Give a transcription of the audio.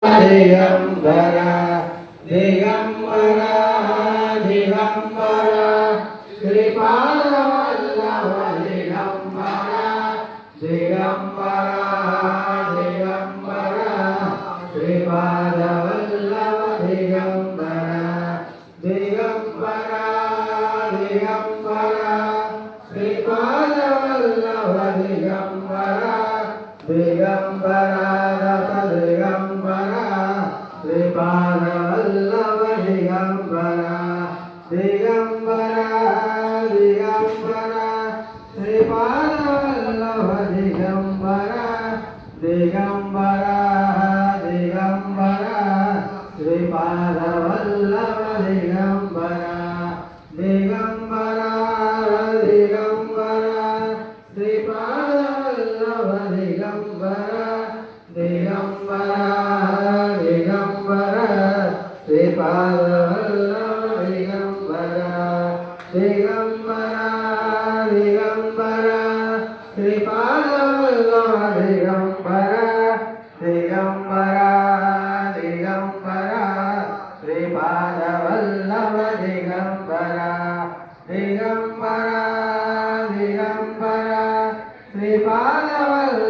Digambara Digambara Digambara Shripad Vallabh Digambara Digambara Digambara Shripad Vallabh Digambara Digambara Digambara Shripad Vallabh Digambara Digambara Rath Digambara Shripad Vallabh Digambara Digambara Digambara Shripad Vallabh Digambara Digambara Digambara Shripad Vallabh Digambara Digambara Digambara Shripad Vallabh Digambara Digambara Digambara Shripad Vallabh Digambara Digambara Digambara Shripad Vallabh Digambara Digambara Digambara Shripad Vallabh Digambara Digambara Digambara Shripad Vallabh